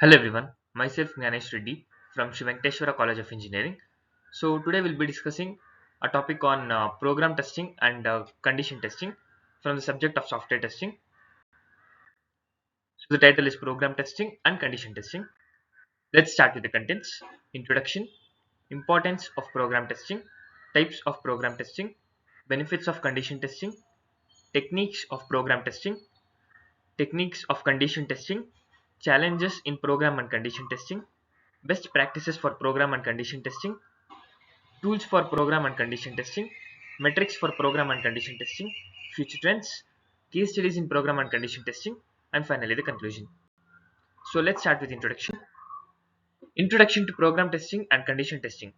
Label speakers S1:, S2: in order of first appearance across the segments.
S1: Hello everyone, myself Gyanesh Reddy from Sri Venkateshwara College of Engineering. So today we'll be discussing a topic on program testing and condition testing from the subject of software testing. So the title is program testing and condition testing. Let's start with the contents. Introduction, importance of program testing, types of program testing, benefits of condition testing, techniques of program testing, techniques of condition testing, challenges in program and condition testing, best practices for program and condition testing, tools for program and condition testing, metrics for program and condition testing, future trends, case studies in program and condition testing, and finally the conclusion. So let's start with introduction. Introduction to program testing and condition testing.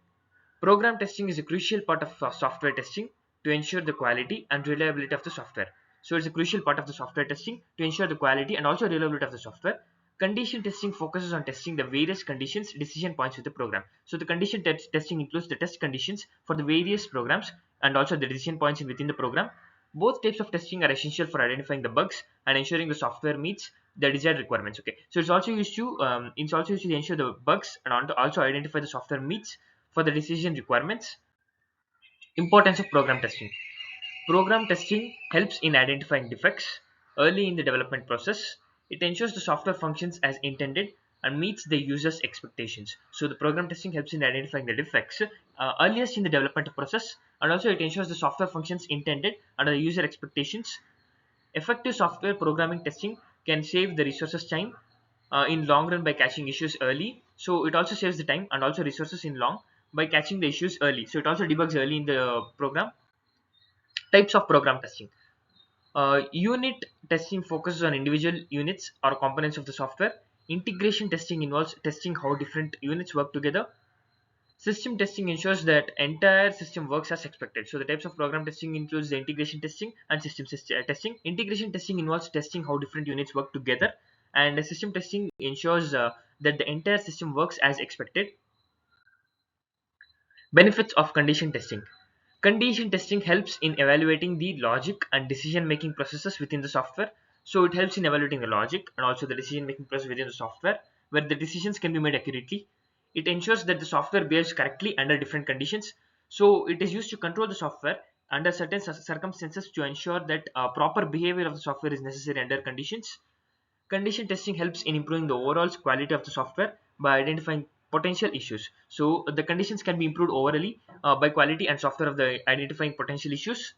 S1: Program testing is a crucial part of software testing to ensure the quality and reliability of the software. So it's a crucial part of the software testing to ensure the quality and also reliability of the software. Condition testing focuses on testing the various conditions decision points with the program. So the condition testing includes the test conditions for the various programs and also the decision points within the program. Both types of testing are essential for identifying the bugs and ensuring the software meets the desired requirements. Okay, so it's also used to ensure the bugs and also identify the software meets for the decision requirements. Importance of program testing. Program testing helps in identifying defects early in the development process. It ensures the software functions as intended and meets the user's expectations. So the program testing helps in identifying the defects earliest in the development process, and also it ensures the software functions intended under the user expectations. Effective software programming testing can save the resources time in long run by catching issues early. So it also saves the time and also resources in long by catching the issues early. So it also debugs early in the program. Types of program testing. Unit testing focuses on individual units or components of the software. Integration testing involves testing how different units work together. System testing ensures that entire system works as expected. So the types of program testing includes the integration testing and testing. Integration testing involves testing how different units work together, and the system testing ensures that the entire system works as expected. Benefits of condition testing. Condition testing helps in evaluating the logic and decision making processes within the software. So it helps in evaluating the logic and also the decision making process within the software where the decisions can be made accurately. It ensures that the software behaves correctly under different conditions. So it is used to control the software under certain circumstances to ensure that proper behavior of the software is necessary under conditions. Condition testing helps in improving the overall quality of the software by identifying potential issues. So the conditions can be improved overally by quality and software of the identifying potential issues.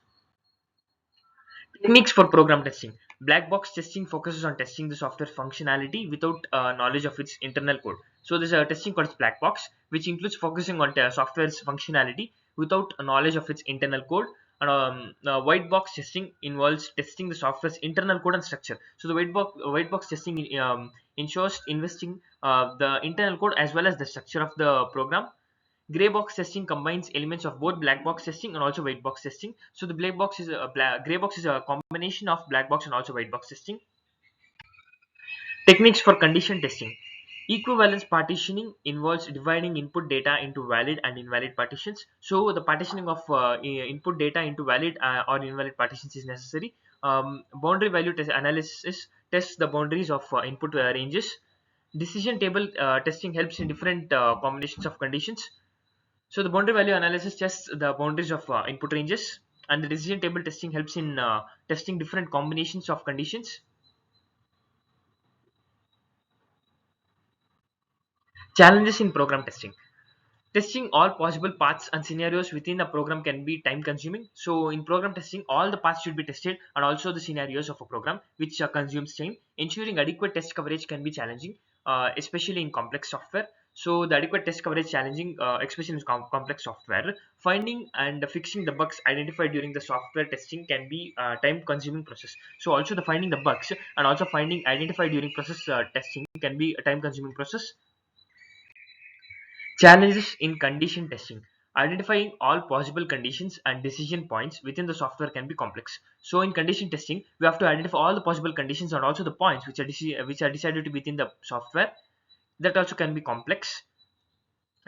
S1: Techniques for program testing. Black box testing focuses on testing the software functionality without knowledge of its internal code. So there's a testing called black box, which includes focusing on the software's functionality without knowledge of its internal code. And white box testing involves testing the software's internal code and structure. So the white box testing ensures investing the internal code as well as the structure of the program. Gray box testing combines elements of both black box testing and also white box testing. So the gray box is a combination of black box and also white box testing. Techniques for condition testing. Equivalence partitioning involves dividing input data into valid and invalid partitions. So the partitioning of input data into valid or invalid partitions is necessary. Boundary value test analysis tests the boundaries of input ranges. Decision table testing helps in different combinations of conditions. So the boundary value analysis tests the boundaries of input ranges, and the decision table testing helps in testing different combinations of conditions. Challenges in program testing. Testing all possible paths and scenarios within a program can be time consuming. So in program testing, all the paths should be tested and also the scenarios of a program, which consumes time. Ensuring adequate test coverage can be challenging, especially in complex software. So the adequate test coverage challenging, especially in complex software. Finding and fixing the bugs identified during the software testing can be a time consuming process. So also the finding the bugs and also finding identified during process testing can be a time consuming process. Challenges in condition testing. Identifying all possible conditions and decision points within the software can be complex. So in condition testing, we have to identify all the possible conditions and also the points which are decided to be within the software. That also can be complex.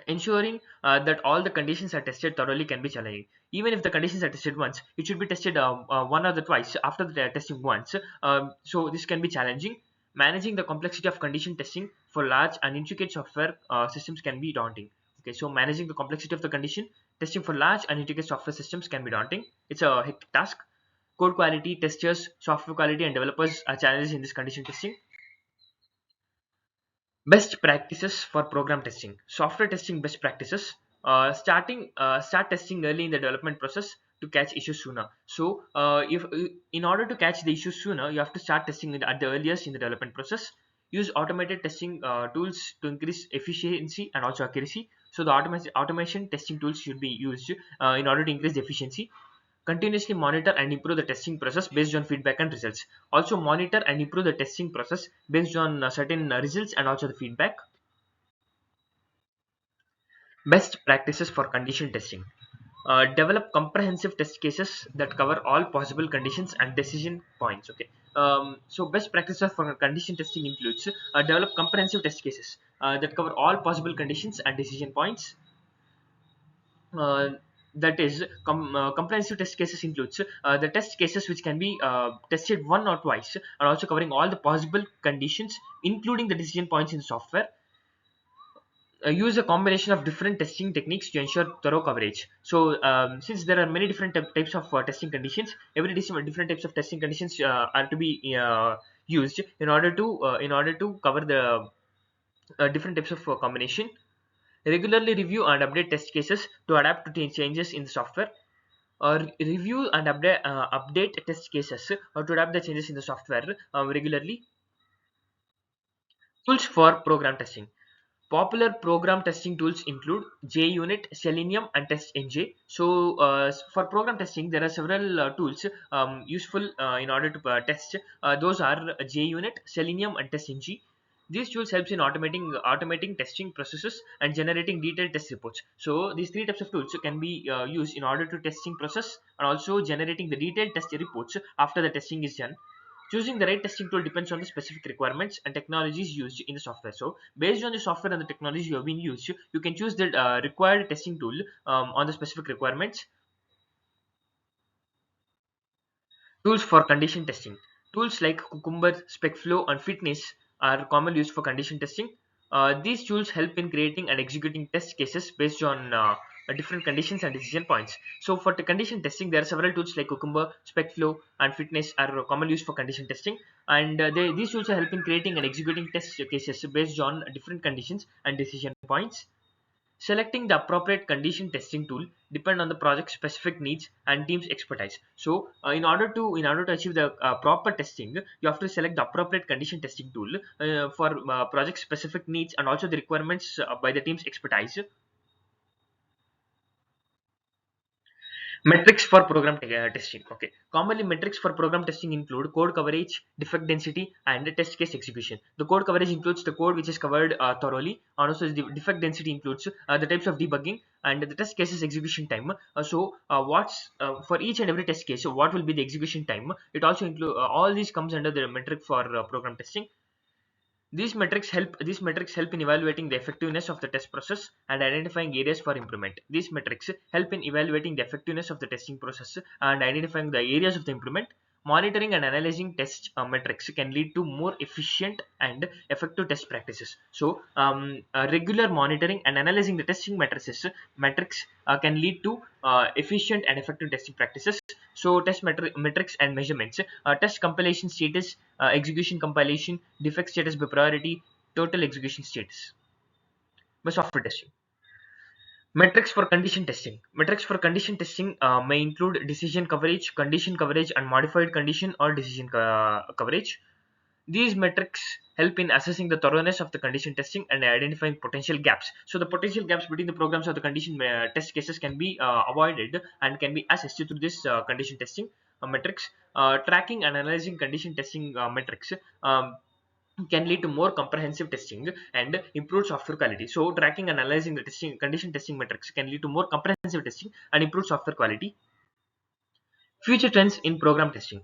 S1: Ensuring that all the conditions are tested thoroughly can be challenging. Even if the conditions are tested once, it should be tested one or the twice after the testing once. So this can be challenging. Managing the complexity of condition testing for large and intricate software systems can be daunting. Okay, so managing the complexity of the condition testing for large and intricate software systems can be daunting. It's a hectic task. Code quality, testers, software quality, and developers are challenges in this condition testing. Best practices for program testing. Software testing best practices. Start testing early in the development process to catch issues sooner. So, if in order to catch the issues sooner, you have to start testing at the earliest in the development process. Use automated testing tools to increase efficiency and also accuracy. So, the automation testing tools should be used in order to increase the efficiency. Continuously monitor and improve the testing process based on feedback and results. Also monitor and improve the testing process based on certain results and also the feedback. Best practices for condition testing. Develop comprehensive test cases that cover all possible conditions and decision points. Okay. So best practices for condition testing includes develop comprehensive test cases that cover all possible conditions and decision points. uh, that is comprehensive test cases includes the test cases which can be tested one or twice and also covering all the possible conditions including the decision points in software. Use a combination of different testing techniques to ensure thorough coverage. So since there are many different types of testing conditions, different types of testing conditions are to be used in order to cover the different types of combination. Regularly review and update test cases to adapt to changes in the software. Review and update test cases to adapt the changes in the software regularly. Tools for program testing. Popular program testing tools include JUnit, Selenium, and TestNJ. So, for program testing, there are several tools useful in order to test. Those are JUnit, Selenium, and TestNG. These tools helps in automating testing processes and generating detailed test reports. So, these three types of tools can be used in order to testing process and also generating the detailed test reports after the testing is done. Choosing the right testing tool depends on the specific requirements and technologies used in the software. So, based on the software and the technology you have been used, you can choose the required testing tool on the specific requirements. Tools for condition testing. Tools like Cucumber, SpecFlow, and Fitness are commonly used for condition testing. These tools help in creating and executing test cases based on different conditions and decision points. So for the condition testing, there are several tools like Cucumber, SpecFlow, and Fitness are commonly used for condition testing. And these tools are helping creating and executing test cases based on different conditions and decision points. Selecting the appropriate condition testing tool depend on the project specific needs and team's expertise. So in order to achieve the proper testing, you have to select the appropriate condition testing tool for project specific needs and also the requirements by the team's expertise. Metrics for program testing. Okay. Commonly, metrics for program testing include code coverage, defect density, and test case execution. The code coverage includes the code which is covered thoroughly, and also the defect density includes the types of debugging and the test cases execution time. What's for each and every test case? So, what will be the execution time? It also include all these comes under the metric for program testing. These metrics help in evaluating the effectiveness of the test process and identifying areas for improvement. These metrics help in evaluating the effectiveness of the testing process and identifying the areas of the improvement. Monitoring and analyzing test metrics can lead to more efficient and effective test practices. So, regular monitoring and analyzing the testing metrics can lead to efficient and effective testing practices. So, metrics and measurements. Test compilation status, execution compilation, defect status by priority, total execution status by software testing. Metrics for condition testing. Metrics for condition testing may include decision coverage, condition coverage, and modified condition or decision coverage. These metrics help in assessing the thoroughness of the condition testing and identifying potential gaps. So the potential gaps between the programs of the condition test cases can be avoided and can be assessed through this condition testing metrics. Tracking and analyzing condition testing metrics can lead to more comprehensive testing and improved software quality. So tracking and analyzing the condition testing metrics can lead to more comprehensive testing and improved software quality. Future trends in program testing.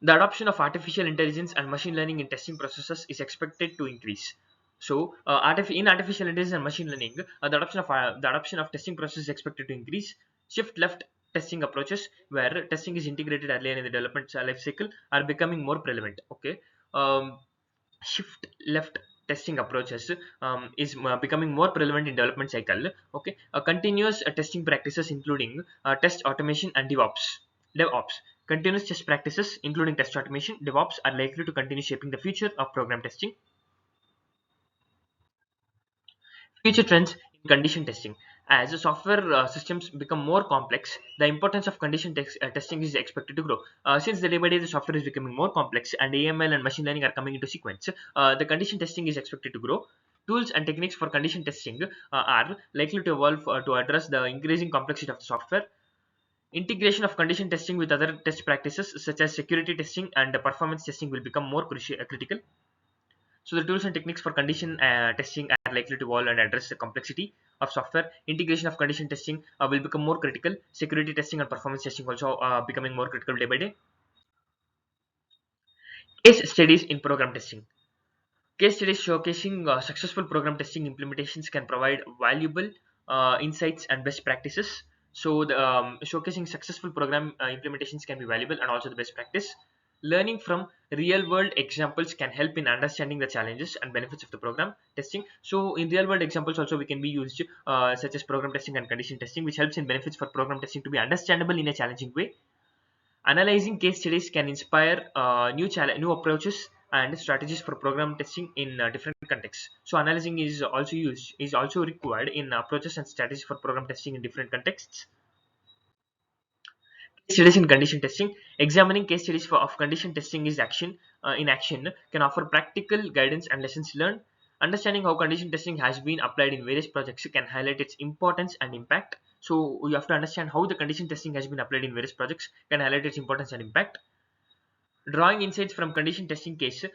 S1: The adoption of artificial intelligence and machine learning in testing processes is expected to increase. So, in artificial intelligence and machine learning, the adoption of testing process is expected to increase. Shift left testing approaches, where testing is integrated earlier in the development life cycle, are becoming more prevalent. Okay. Um, shift left testing approaches is becoming more prevalent in development cycle. Okay, continuous testing practices including test automation and DevOps. Continuous test practices including test automation, DevOps are likely to continue shaping the future of program testing. Future trends in condition testing. As the software systems become more complex, the importance of testing is expected to grow. Since the day by day the software is becoming more complex and AML and machine learning are coming into sequence, the condition testing is expected to grow. Tools and techniques for condition testing are likely to evolve to address the increasing complexity of the software. Integration of condition testing with other test practices such as security testing and performance testing will become more critical. So the tools and techniques for condition testing are likely to evolve and address the complexity of software. Integration of condition testing will become more critical. Security testing and performance testing also becoming more critical day by day. Case studies in program testing. Case studies showcasing successful program testing implementations can provide valuable insights and best practices. So the showcasing successful program implementations can be valuable and also the best practice. Learning from real world examples can help in understanding the challenges and benefits of the program testing. So in real world examples also we can be used such as program testing and condition testing, which helps in benefits for program testing to be understandable in a challenging way. Analyzing case studies can inspire new approaches and strategies for program testing in different contexts. So analyzing is also required in approaches and strategies for program testing in different contexts. Case studies in condition testing. Examining case studies of condition testing is in action can offer practical guidance and lessons learned. Understanding how condition testing has been applied in various projects can highlight its importance and impact. So you have to understand how the condition testing has been applied in various projects can highlight its importance and impact. Drawing insights from condition testing case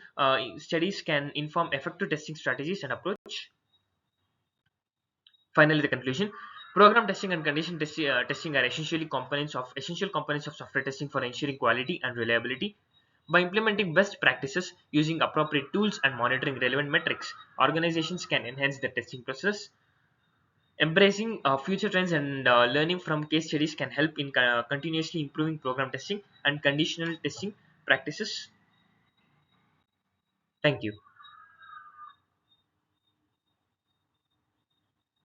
S1: studies can inform effective testing strategies and approach. Finally, the conclusion. Program testing and testing are essential components of software testing for ensuring quality and reliability. By implementing best practices, using appropriate tools, and monitoring relevant metrics, organizations can enhance their testing process. Embracing future trends and learning from case studies can help in continuously improving program testing and conditional testing practices. Thank you.